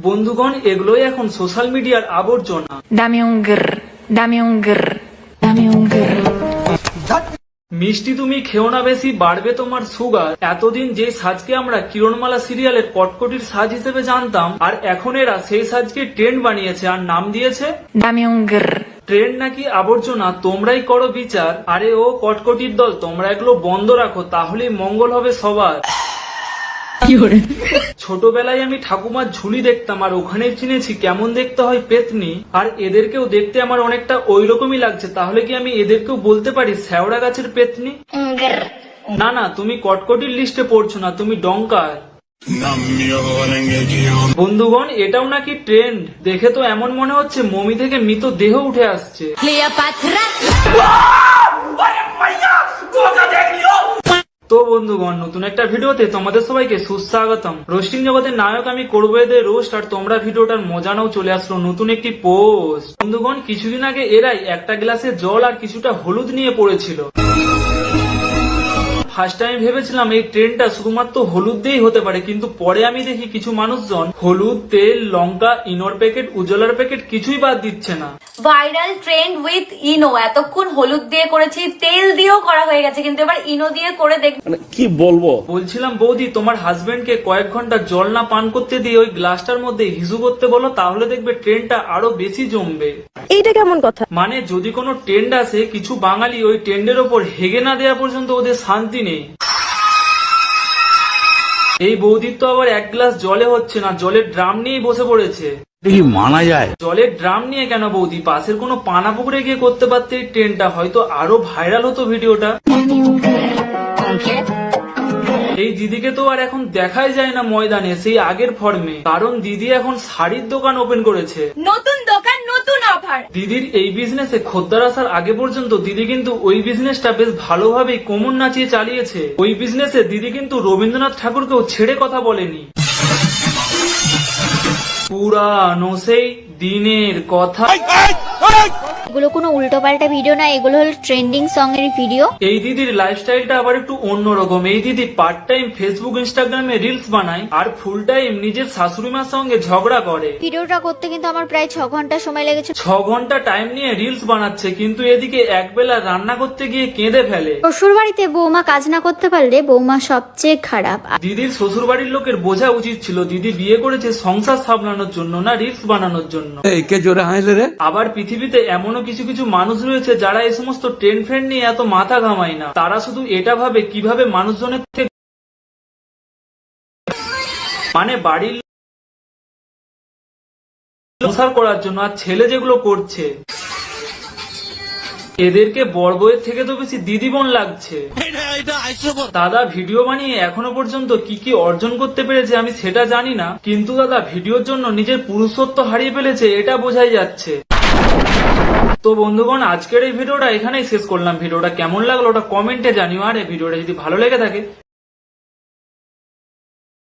বন্ধুগণ, এগুলোই এখন সোশ্যাল মিডিয়ার আবর্জনা। মিষ্টি তুমি খেও না বেশি, বাড়বে তোমার সুগার। এতদিন যে সাজকে আমরা কিরণমালা সিরিয়ালের কটকটির সাজ হিসেবে জানতাম, আর এখন এরা সেই সাজকে ট্রেন্ড বানিয়েছে আর নাম দিয়েছে ট্রেন্ড নাকি আবর্জনা, তোমরাই করো বিচার। আরে ও কটকটির দল, তোমরা এগুলো বন্ধ রাখো, তাহলেই মঙ্গল হবে সবার। ছোটবেলায় আমি ঠাকুমার ঝুলি দেখতাম, আর ওখানে চিনেছি কেমন দেখতে হয় পেতনি। আর এদেরকেও দেখতে আমার অনেকটা ওই রকমই লাগছে, তাহলে কি আমি এদেরকেও বলতে পারি শ্যাওড়া গাছের পেতনি? না না, তুমি কটকটির লিস্টে পড়ছো না, তুমি ডঙ্কার। বন্ধুগণ, এটাও নাকি ট্রেন্ড। দেখে তো এমন মনে হচ্ছে মমি থেকে মৃত দেহ উঠে আসছে। তো বন্ধুগণ, নতুন একটা ভিডিওতে তোমাদের সবাইকে সুস্বাগতম। রোস্টিং জগতের নায়ক আমি করবো এদের রোস্ট, আর তোমরা ভিডিওটার মজা নাও। চলে আসলো নতুন একটি পোস্ট। বন্ধুগণ, কিছুদিন আগে এরাই একটা গ্লাসে জল আর কিছুটা হলুদ নিয়ে পড়েছিল। ফার্স্ট টাইম ভেবেছিলাম এই ট্রেন্ডটা শুধুমাত্র হলুদ দিয়েই হতে পারে, কিন্তু পরে আমি দেখি কিছু মানুষজন হলুদ, তেল, লঙ্কা, ইনোর প্যাকেট, উজ্জ্বলার প্যাকেট কিছুই বাদ দিচ্ছে না। ভাইরাল ট্রেন্ড উইথ ইনো। এতক্ষণ হলুদ দিয়ে করেছি, তেল দিয়েও করা হয়ে গেছে, কিন্তু এবার ইনো দিয়ে করে দেখ। কি বলবো? বলছিলাম বৌদি, তোমার হাজবেন্ডকে কয়েক ঘন্টা জল না পান করতে দিয়ে ওই গ্লাসটার মধ্যে হিজু করতে বলো, তাহলে দেখবে ট্রেন্ডটা আরো বেশি জমবে। এইটা কেমন কথা? মানে যদি কোনো ট্রেন্ড আসে, কিছু বাঙালি ওই ট্রেন্ডের ওপর হেগে না দেওয়া পর্যন্ত ওদের শান্তি নেই। এই বৌদির তো আবার এক গ্লাস জলে হচ্ছে না, জলের ড্রাম নিয়েই বসে পড়েছে। মানা যায়? জলের ড্রাম নিয়ে কেন বৌদি, পাশের কোনো পানা পুকুরে গিয়ে করতে পারতে এই ট্রেন্ডটা, হয়তো আরো ভাইরাল হতো ভিডিওটা। এই দিদিকে তো আর এখন দেখাই যায় না ময়দানে সেই আগের ফর্মে, কারণ দিদি এখন শাড়ির দোকান ওপেন করেছে। নতুন দোকান, নতুন অফার। দিদির এই বিজনেসে খদ্দের আসার আগে পর্যন্ত দিদি কিন্তু ওই বিজনেসটা বেশ ভালোভাবেই কোমর নাচিয়ে চালিয়েছে। ওই বিজনেসে দিদি কিন্তু রবীন্দ্রনাথ ঠাকুরকেও ছেড়ে কথা বলেনি। পুরানো সেই দিনের কথা। এগুলো কোনো উল্টো পাল্টা ভিডিও না, এগুলো হলো ট্রেন্ডিং সং এর ভিডিও। এই দিদির লাইফস্টাইলটা আবার একটু অন্যরকম। এই দিদি পার্ট টাইম ফেসবুক, ইনস্টাগ্রামে রিলস বানায়, আর ফুল টাইম নিজের শাশুড়ি মার সঙ্গে ঝগড়া করে। ভিডিওটা করতে কিন্তু আমার প্রায় 6 ঘন্টা সময় লেগেছে। 6 ঘন্টা টাইম নিয়ে রিলস বানাচ্ছে, কিন্তু এদিকে একবেলা রান্না করতে গিয়ে কেঁদে ফেলে। শ্বশুর বাড়িতে বৌমা কাজ না করতে পারলে বৌমা সবচেয়ে খারাপ। দিদির শ্বশুর বাড়ির লোকের বোঝা উচিত ছিল, দিদি বিয়ে করেছে সংসার সামলানোর জন্য, না রিলস বানানোর জন্য। আবার পৃথিবীতে এমনও কিছু কিছু মানুষ রয়েছে যারা এই সমস্ত ট্রেন্ড ফ্রেন্ড নিয়ে এত মাথা ঘামায় না। তারা শুধু এটা ভাবে কিভাবে মানুষজনের থেকে, মানে বাড়ির সংসার করার জন্য। আর ছেলে যেগুলো করছে, এদেরকে বড় বউয়ের থেকে তো বেশি দিদি বোন লাগছে। দাদা ভিডিও বানিয়ে এখনো পর্যন্ত কি কি অর্জন করতে পেরেছে আমি সেটা জানি না, কিন্তু দাদা ভিডিওর জন্য নিজের পুরুষত্ব হারিয়ে ফেলেছে, এটা বোঝাই যাচ্ছে। তো বন্ধুগণ, আজকের এই ভিডিওটা এখানেই শেষ করলাম। ভিডিওটা কেমন লাগলো ওটা কমেন্টে জানিও, আর এই ভিডিওটা যদি ভালো লেগে থাকে